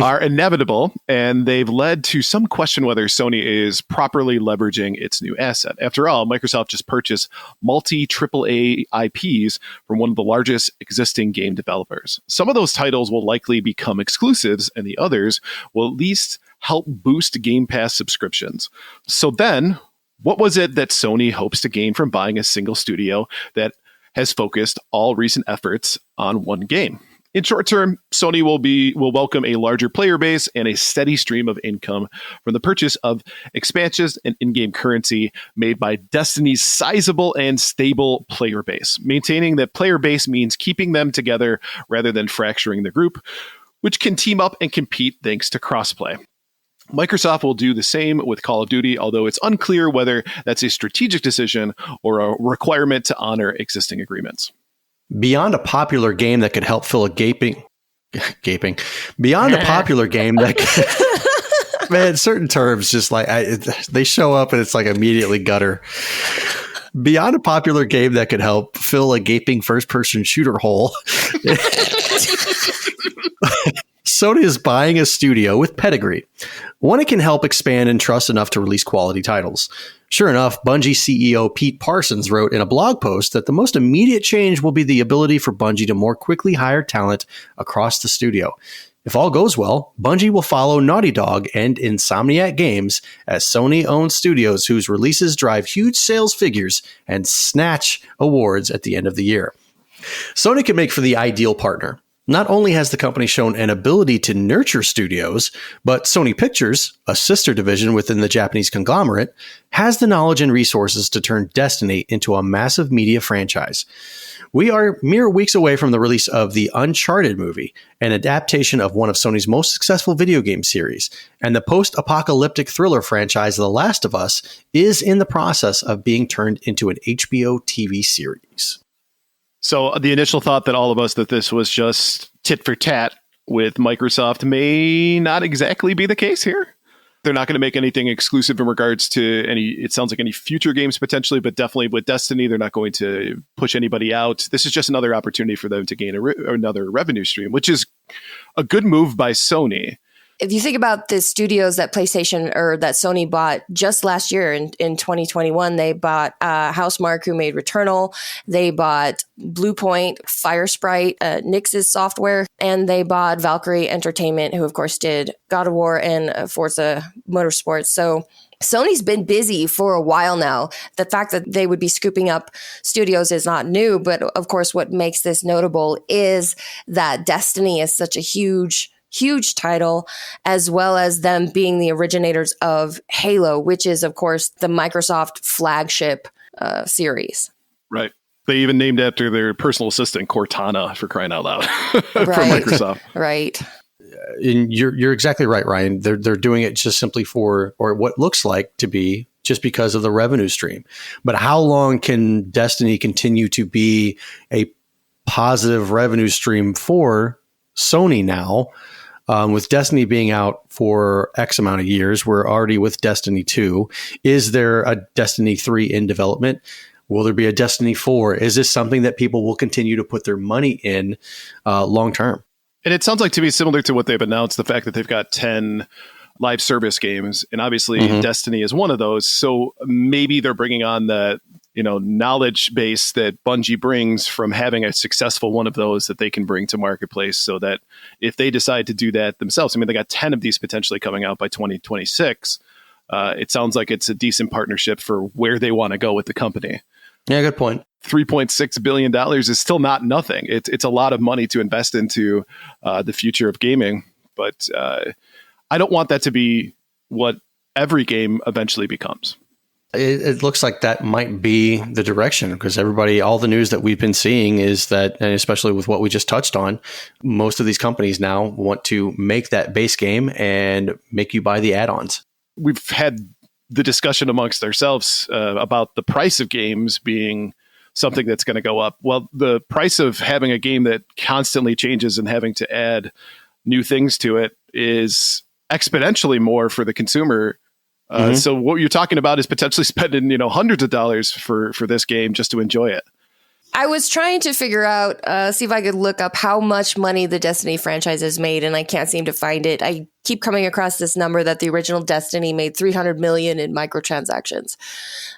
are inevitable, and they've led to some question whether Sony is properly leveraging its new asset. After all, Microsoft just purchased multi-AAA IPs from one of the largest existing game developers. Some of those titles will likely become exclusives, and the others will at least help boost Game Pass subscriptions. So then, what was it that Sony hopes to gain from buying a single studio that has focused all recent efforts on one game? In short term, Sony will welcome a larger player base and a steady stream of income from the purchase of expansions and in-game currency made by Destiny's sizable and stable player base. Maintaining that player base means keeping them together rather than fracturing the group, which can team up and compete thanks to crossplay. Microsoft will do the same with Call of Duty, although it's unclear whether that's a strategic decision or a requirement to honor existing agreements. Beyond a popular game that could help fill a gaping Gaping. Beyond a popular game that man, certain terms just like they show up and it's like immediately gutter. Beyond a popular game that could help fill a gaping first-person shooter hole, Sony is buying a studio with pedigree, one it can help expand and trust enough to release quality titles. Sure enough, Bungie CEO Pete Parsons wrote in a blog post that the most immediate change will be the ability for Bungie to more quickly hire talent across the studio. If all goes well, Bungie will follow Naughty Dog and Insomniac Games as Sony-owned studios whose releases drive huge sales figures and snatch awards at the end of the year. Sony can make for the ideal partner. Not only has the company shown an ability to nurture studios, but Sony Pictures, a sister division within the Japanese conglomerate, has the knowledge and resources to turn Destiny into a massive media franchise. We are mere weeks away from the release of the Uncharted movie, an adaptation of one of Sony's most successful video game series, and the post-apocalyptic thriller franchise The Last of Us is in the process of being turned into an HBO TV series. So the initial thought that all of us that this was just tit for tat with Microsoft may not exactly be the case here. They're not going to make anything exclusive in regards to it sounds like any future games potentially, but definitely with Destiny, they're not going to push anybody out. This is just another opportunity for them to gain another revenue stream, which is a good move by Sony. If you think about the studios that PlayStation or that Sony bought just last year in 2021, they bought Housemarque, who made Returnal. They bought Bluepoint, Firesprite, Nix's software, and they bought Valkyrie Entertainment, who of course did God of War and Forza Motorsports. So Sony's been busy for a while now. The fact that they would be scooping up studios is not new, but of course what makes this notable is that Destiny is such a huge title, as well as them being the originators of Halo, which is, of course, the Microsoft flagship series. Right. They even named after their personal assistant, Cortana, for crying out loud, from Right. Microsoft. Right. And you're exactly right, Ryan. They're doing it just simply for, or what looks like to be, just because of the revenue stream. But how long can Destiny continue to be a positive revenue stream for Sony now? With Destiny being out for X amount of years, we're already with Destiny 2. Is there a Destiny 3 in development? Will there be a Destiny 4? Is this something that people will continue to put their money in long term? And it sounds like to me similar to what they've announced, the fact that they've got 10 live service games, and obviously Destiny is one of those. So maybe they're bringing on the knowledge base that Bungie brings from having a successful one of those that they can bring to marketplace, so that if they decide to do that themselves, I mean, they got 10 of these potentially coming out by 2026. It sounds like it's a decent partnership for where they want to go with the company. Yeah, good point. $3.6 billion is still not nothing. It's a lot of money to invest into the future of gaming, but I don't want that to be what every game eventually becomes. It looks like that might be the direction, because all the news that we've been seeing is that, and especially with what we just touched on, most of these companies now want to make that base game and make you buy the add-ons. We've had the discussion amongst ourselves about the price of games being something that's going to go up. Well, the price of having a game that constantly changes and having to add new things to it is exponentially more for the consumer. So what you're talking about is potentially spending, hundreds of dollars for this game just to enjoy it. I was trying to figure out, see if I could look up how much money the Destiny franchise has made, and I can't seem to find it. I keep coming across this number that the original Destiny made $300 million in microtransactions.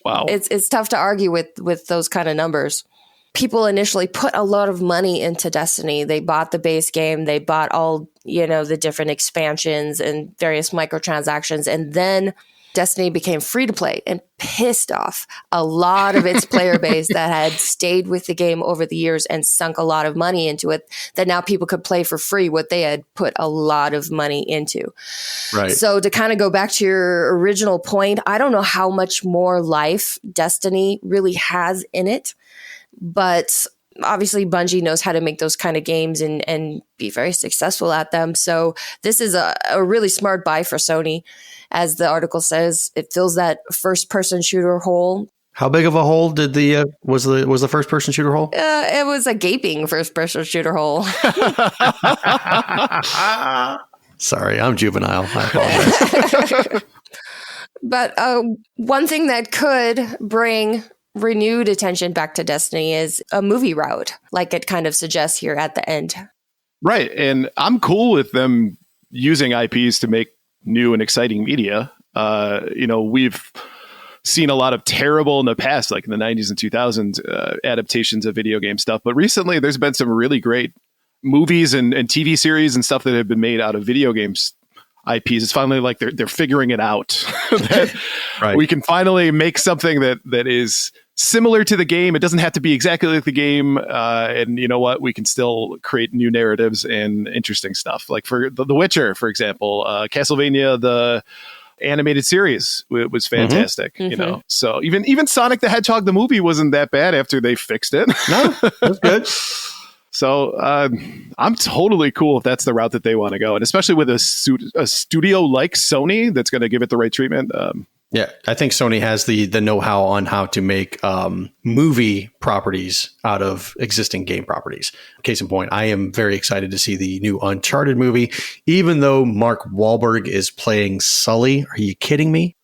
Wow. It's tough to argue with those kind of numbers. People initially put a lot of money into Destiny. They bought the base game. They bought all, the different expansions and various microtransactions, and then Destiny became free to play and pissed off a lot of its player base that had stayed with the game over the years and sunk a lot of money into it, that now people could play for free what they had put a lot of money into. Right. So to kind of go back to your original point, I don't know how much more life Destiny really has in it, but obviously Bungie knows how to make those kind of games and be very successful at them. So this is a really smart buy for Sony. As the article says, it fills that first-person shooter hole. How big of a hole did was the first person shooter hole? It was a gaping first person shooter hole. Sorry, I'm juvenile. I apologize. But one thing that could bring renewed attention back to Destiny is a movie route, like it kind of suggests here at the end. Right. And I'm cool with them using IPs to make new and exciting media. We've seen a lot of terrible in the past, like in the 90s and 2000s, adaptations of video game stuff. But recently, there's been some really great movies and TV series and stuff that have been made out of video games IPs. It's finally like they're figuring it out that right. We can finally make something that is similar to the game. It doesn't have to be exactly like the game. And you know what? We can still create new narratives and interesting stuff. Like for The Witcher, for example, Castlevania, the animated series was fantastic. Mm-hmm. So even Sonic the Hedgehog the movie wasn't that bad after they fixed it. No, that's good. So I'm totally cool if that's the route that they want to go, and especially with a studio like Sony that's going to give it the right treatment. Yeah, I think Sony has the know-how on how to make movie properties out of existing game properties. Case in point, I am very excited to see the new Uncharted movie, even though Mark Wahlberg is playing Sully. Are you kidding me?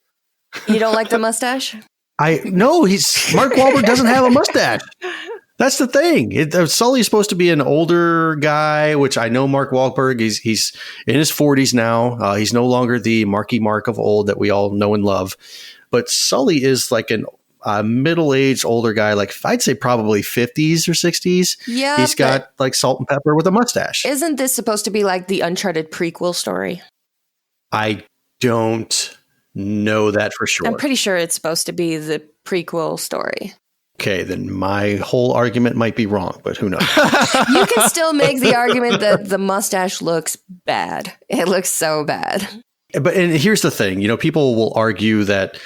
You don't like the mustache? No, Mark Wahlberg doesn't have a mustache. That's the thing. Sully's supposed to be an older guy, which I know Mark Wahlberg. He's in his 40s now. He's no longer the Marky Mark of old that we all know and love. But Sully is like a middle-aged older guy, like I'd say probably 50s or 60s. Yeah. He's got like salt and pepper with a mustache. Isn't this supposed to be like the Uncharted prequel story? I don't know that for sure. I'm pretty sure it's supposed to be the prequel story. Okay, then my whole argument might be wrong, but who knows? You can still make the argument that the mustache looks bad. It looks so bad. And here's the thing, people will argue that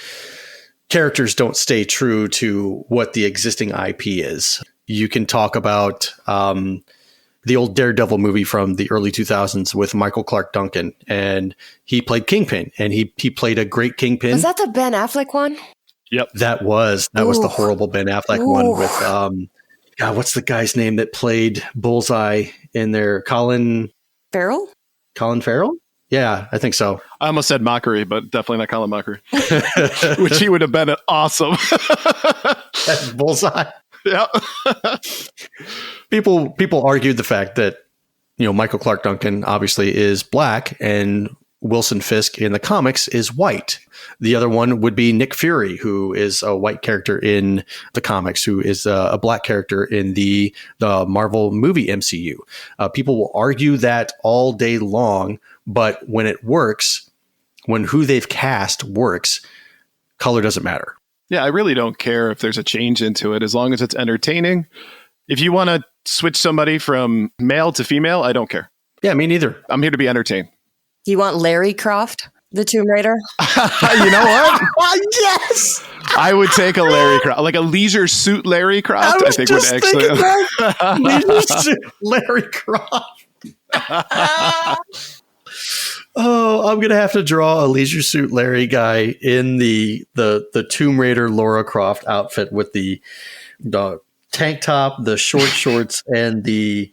characters don't stay true to what the existing IP is. You can talk about the old Daredevil movie from the early 2000s with Michael Clark Duncan, and he played Kingpin, and he played a great Kingpin. Was that the Ben Affleck one? Yep. That was the horrible Ben Affleck one with what's the guy's name that played Bullseye in there? Colin Farrell? Yeah, I think so. I almost said Mockery, but definitely not Colin Mockery, which he would have been awesome. That's Bullseye. Yeah. People argued the fact that Michael Clark Duncan obviously is black and Wilson Fisk in the comics is white. The other one would be Nick Fury, who is a white character in the comics, who is a black character in the Marvel movie MCU. People will argue that all day long, but when it works, when who they've cast works, color doesn't matter. Yeah, I really don't care if there's a change into it, as long as it's entertaining. If you want to switch somebody from male to female, I don't care. Yeah, me neither. I'm here to be entertained. You want Larry Croft, the Tomb Raider? You know what? Yes! I would take a Larry Croft, like a Leisure Suit Larry Croft. I think would actually Leisure Suit Larry Croft. Oh, I'm gonna have to draw a Leisure Suit Larry guy in the Tomb Raider Lara Croft outfit with the tank top, the short shorts, and the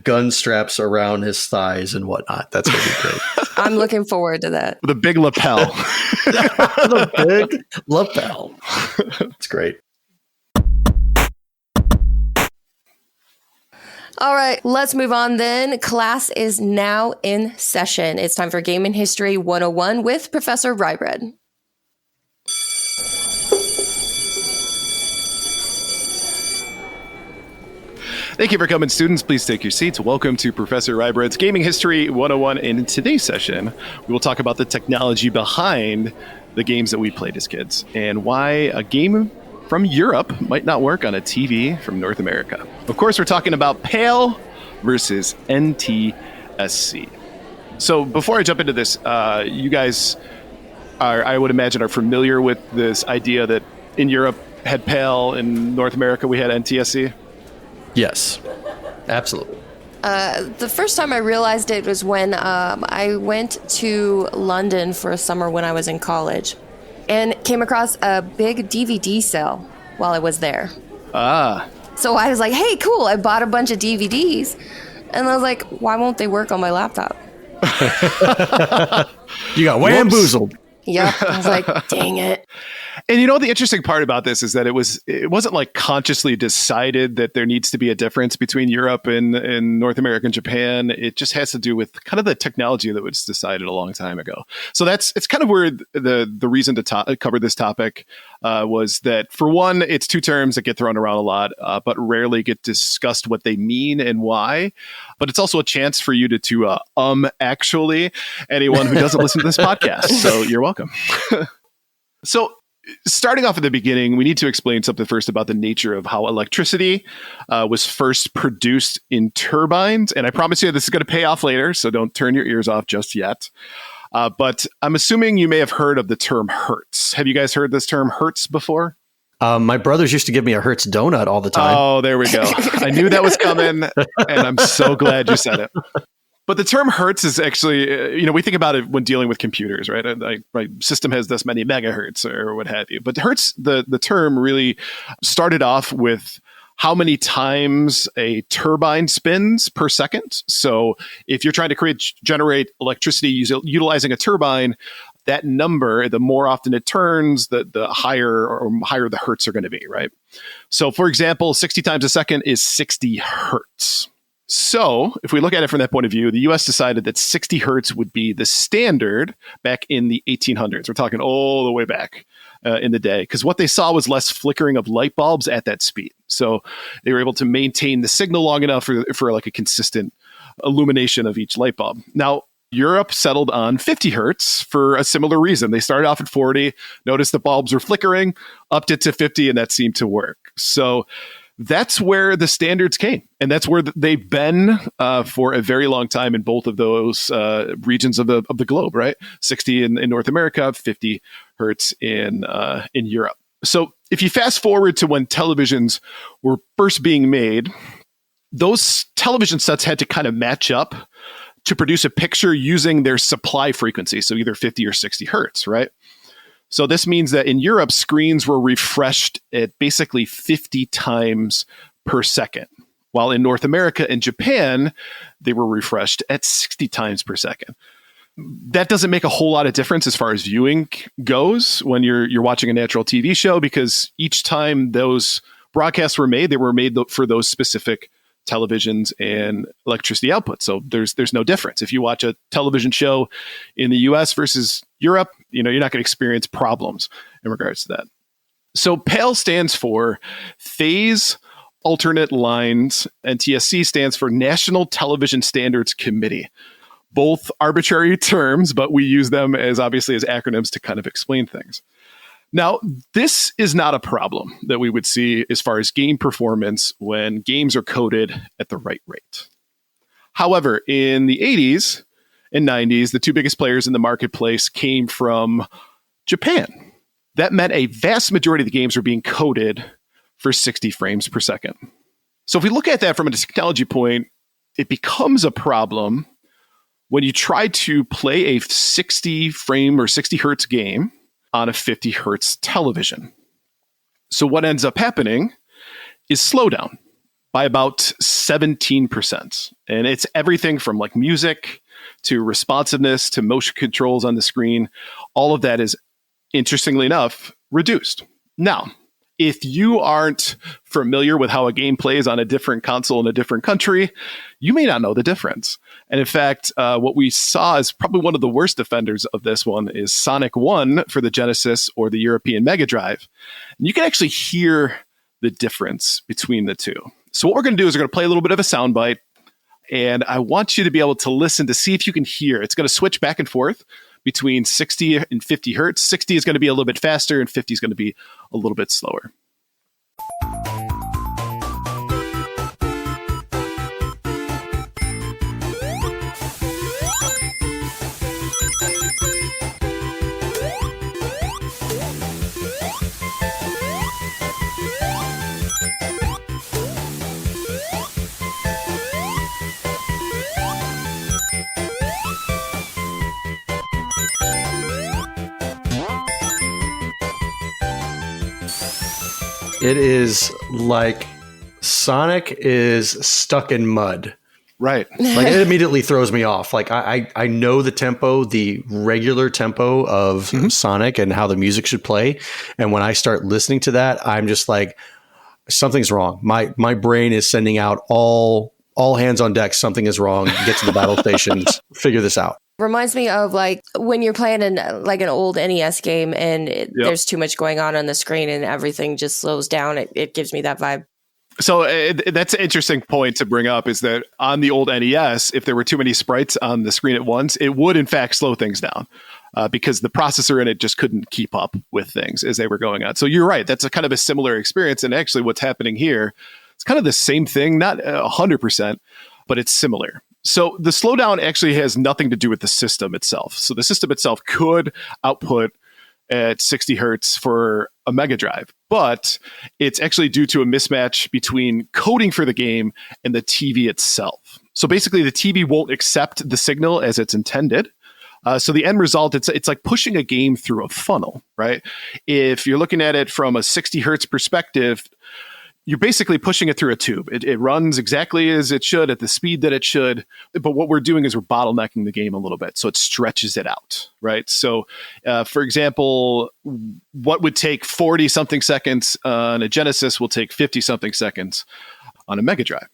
gun straps around his thighs and whatnot. That's going to be great. I'm looking forward to that. The big lapel. The big lapel. It's great. All right, let's move on then. Class is now in session. It's time for Gaming History 101 with Professor Ryebread. Thank you for coming, students. Please take your seats. Welcome to Professor Ryebread's Gaming History 101. And in today's session, we will talk about the technology behind the games that we played as kids and why a game from Europe might not work on a TV from North America. Of course, we're talking about PAL versus NTSC. So before I jump into this, you guys are, I would imagine, are familiar with this idea that in Europe had PAL, in North America we had NTSC? Yes, absolutely. The first time I realized it was when I went to London for a summer when I was in college. and came across a big DVD sale while I was there. Ah. So I was like, hey, cool. I bought a bunch of DVDs. And I was like, why won't they work on my laptop? You got whamboozled. Yep. I was like, dang it. And the interesting part about this is that it wasn't like consciously decided that there needs to be a difference between Europe and North America and Japan. It just has to do with kind of the technology that was decided a long time ago. So it's kind of where the reason to cover this topic was that, for one, it's two terms that get thrown around a lot, but rarely get discussed what they mean and why. But it's also a chance for you to actually anyone who doesn't listen to this podcast. So you're welcome. So starting off at the beginning, we need to explain something first about the nature of how electricity was first produced in turbines. And I promise you this is going to pay off later, so don't turn your ears off just yet. But I'm assuming you may have heard of the term Hertz. Have you guys heard this term Hertz before? My brothers used to give me a Hertz donut all the time. Oh, there we go. I knew that was coming, and I'm so glad you said it. But the term Hertz is actually, we think about it when dealing with computers, right? My system has this many megahertz or what have you. But Hertz, the term really started off with how many times a turbine spins per second. So if you're trying to generate electricity utilizing a turbine, that number, the more often it turns, the higher the hertz are going to be, right? So for example, 60 times a second is 60 hertz. So if we look at it from that point of view, the US decided that 60 hertz would be the standard back in the 1800s. We're talking all the way back in the day, because what they saw was less flickering of light bulbs at that speed. So they were able to maintain the signal long enough for like a consistent illumination of each light bulb. Now, Europe settled on 50 hertz for a similar reason. They started off at 40, noticed the bulbs were flickering, upped it to 50, and that seemed to work. So that's where the standards came. And that's where they've been for a very long time in both of those regions of the globe, right? 60 in North America, 50 hertz in Europe. So if you fast forward to when televisions were first being made, those television sets had to kind of match up to produce a picture using their supply frequency. So either 50 or 60 hertz, right? So this means that in Europe, screens were refreshed at basically 50 times per second, while in North America and Japan, they were refreshed at 60 times per second. That doesn't make a whole lot of difference as far as viewing goes when you're watching a natural TV show, because each time those broadcasts were made, they were made for those specific televisions and electricity output. So there's no difference. If you watch a television show in the US versus Europe, you're not going to experience problems in regards to that. So PAL stands for Phase Alternate Lines. NTSC stands for National Television Standards Committee. Both arbitrary terms, but we use them as acronyms to kind of explain things. Now, this is not a problem that we would see as far as game performance when games are coded at the right rate. However, in the 80s and 90s, the two biggest players in the marketplace came from Japan. That meant a vast majority of the games were being coded for 60 frames per second. So if we look at that from a technology point, it becomes a problem when you try to play a 60 frame or 60 hertz game on a 50 hertz television. So what ends up happening is slowdown by about 17%. And it's everything from like music to responsiveness to motion controls on the screen. All of that is, interestingly enough, reduced. Now, if you aren't familiar with how a game plays on a different console in a different country, you may not know the difference. And in fact, what we saw is probably one of the worst offenders of this one is Sonic 1 for the Genesis or the European Mega Drive. And you can actually hear the difference between the two. So what we're going to do is we're going to play a little bit of a soundbite, and I want you to be able to listen to see if you can hear. It's going to switch back and forth between 60 and 50 hertz. 60 is going to be a little bit faster, and 50 is going to be a little bit slower. It is like Sonic is stuck in mud. Right. Like it immediately throws me off. Like I know the tempo, the regular tempo of Sonic and how the music should play. And when I start listening to that, I'm just like, something's wrong. My brain is sending out all hands on deck. Something is wrong. Get to the battle stations. Figure this out. Reminds me of like when you're playing like an old NES game and there's too much going on the screen and everything just slows down. It gives me that vibe. So that's an interesting point to bring up, is that on the old NES, if there were too many sprites on the screen at once, it would in fact slow things down because the processor in it just couldn't keep up with things as they were going on. So you're right. That's a kind of a similar experience. And actually what's happening here, it's kind of the same thing, not 100%, but it's similar. So the slowdown actually has nothing to do with the system itself. So the system itself could output at 60 hertz for a Mega Drive, but it's actually due to a mismatch between coding for the game and the TV itself. So basically the TV won't accept the signal as it's intended. So the end result, it's like pushing a game through a funnel, right? If you're looking at it from a 60 hertz perspective, you're basically pushing it through a tube. It runs exactly as it should at the speed that it should. But what we're doing is we're bottlenecking the game a little bit. So it stretches it out, right? So, for example, what would take 40 something seconds on a Genesis will take 50 something seconds on a Mega Drive.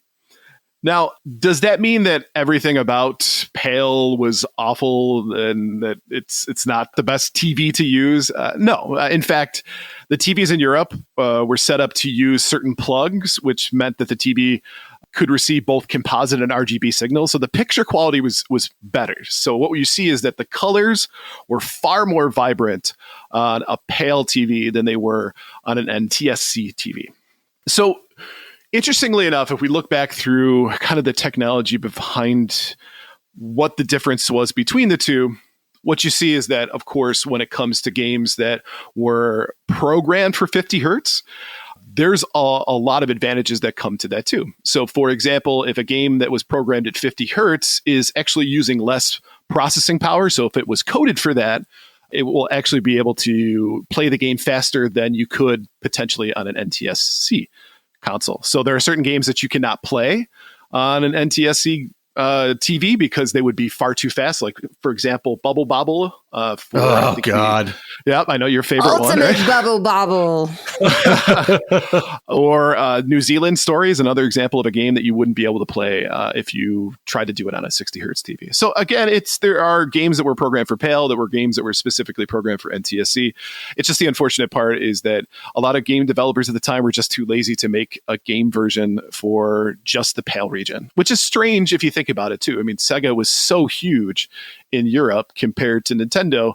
Now, does that mean that everything about PAL was awful and that it's not the best TV to use? No. In fact, the TVs in Europe were set up to use certain plugs, which meant that the TV could receive both composite and RGB signals. So the picture quality was better. So what you see is that the colors were far more vibrant on a PAL TV than they were on an NTSC TV. So interestingly enough, if we look back through kind of the technology behind what the difference was between the two, what you see is that, of course, when it comes to games that were programmed for 50 hertz, there's a lot of advantages that come to that too. So, for example, if a game that was programmed at 50 hertz is actually using less processing power, so if it was coded for that, it will actually be able to play the game faster than you could potentially on an NTSC console. So there are certain games that you cannot play on an NTSC TV because they would be far too fast. Like, for example, Bubble Bobble. Oh, God. Yeah, I know your favorite Ultimate one. Bubble Bobble. Or New Zealand Story is another example of a game that you wouldn't be able to play if you tried to do it on a 60 hertz TV. So again, there are games that were programmed for PAL, that were games that were specifically programmed for NTSC. It's just the unfortunate part is that a lot of game developers at the time were just too lazy to make a game version for just the PAL region, which is strange if you think about it too. I mean, Sega was so huge in Europe compared to Nintendo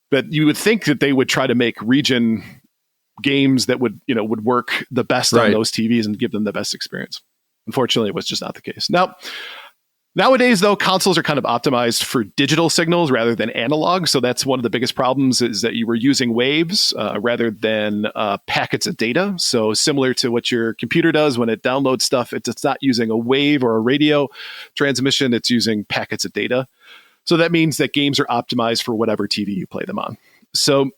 that you would think that they would try to make region games that would work the best on those TVs and give them the best experience. Unfortunately, it was just not the case. Nowadays, though, consoles are kind of optimized for digital signals rather than analog. So that's one of the biggest problems, is that you were using waves rather than packets of data. So similar to what your computer does when it downloads stuff, it's not using a wave or a radio transmission. It's using packets of data. So that means that games are optimized for whatever TV you play them on. So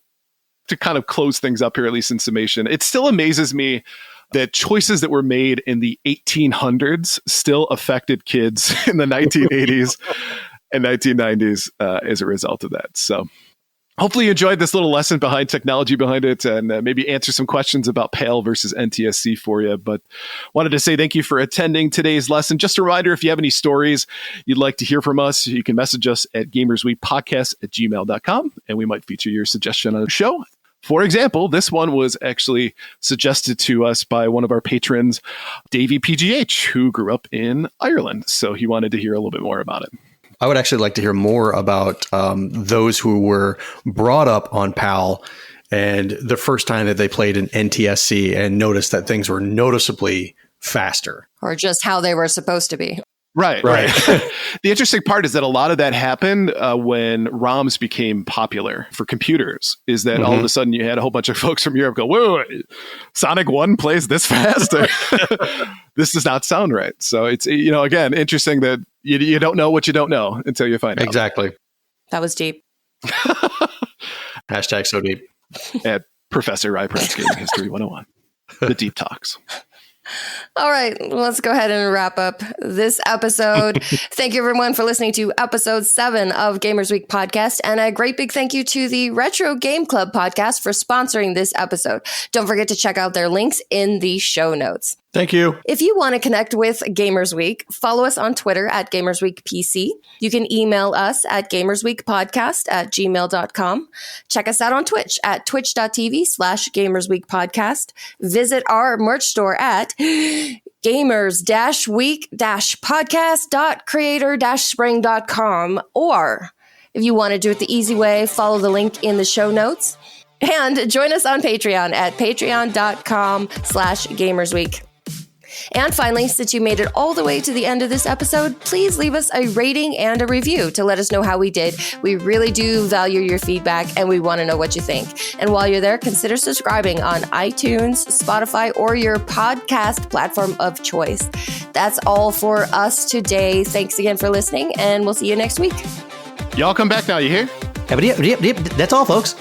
to kind of close things up here, at least in summation, it still amazes me that choices that were made in the 1800s still affected kids in the 1980s and 1990s as a result of that. So hopefully you enjoyed this little lesson behind technology behind it, and maybe answer some questions about PAL versus NTSC for you. But wanted to say thank you for attending today's lesson. Just a reminder, if you have any stories you'd like to hear from us, you can message us at gamersweekpodcast@gmail.com, and we might feature your suggestion on the show. For example, this one was actually suggested to us by one of our patrons, Davey PGH, who grew up in Ireland. So he wanted to hear a little bit more about it. I would actually like to hear more about those who were brought up on PAL and the first time that they played an NTSC and noticed that things were noticeably faster. Or just how they were supposed to be. Right. The interesting part is that a lot of that happened when ROMs became popular for computers, is that all of a sudden you had a whole bunch of folks from Europe go, wait, Sonic 1 plays this fast? This does not sound right. So it's, again, interesting that you don't know what you don't know until you find out. Exactly. That was deep. Hashtag so deep. Yeah. Professor Ryebread's Gaming History 101. The deep talks. All right, let's go ahead and wrap up this episode. Thank you, everyone, for listening to episode 7 of Gamers Week podcast. And a great big thank you to the Retro Game Club podcast for sponsoring this episode. Don't forget to check out their links in the show notes. Thank you. If you want to connect with Gamers Week, follow us on Twitter at GamersWeekPC. You can email us at gamersweekpodcast@gmail.com. Check us out on Twitch at twitch.tv/GamersWeekPodcast. Visit our merch store at gamers-week-podcast.creator-spring.com. Or if you want to do it the easy way, follow the link in the show notes. And join us on Patreon at patreon.com/GamersWeek. And finally, since you made it all the way to the end of this episode, please leave us a rating and a review to let us know how we did. We really do value your feedback, and we want to know what you think. And while you're there, consider subscribing on iTunes, Spotify, or your podcast platform of choice. That's all for us today. Thanks again for listening, and we'll see you next week. Y'all come back now, you hear? That's all, folks.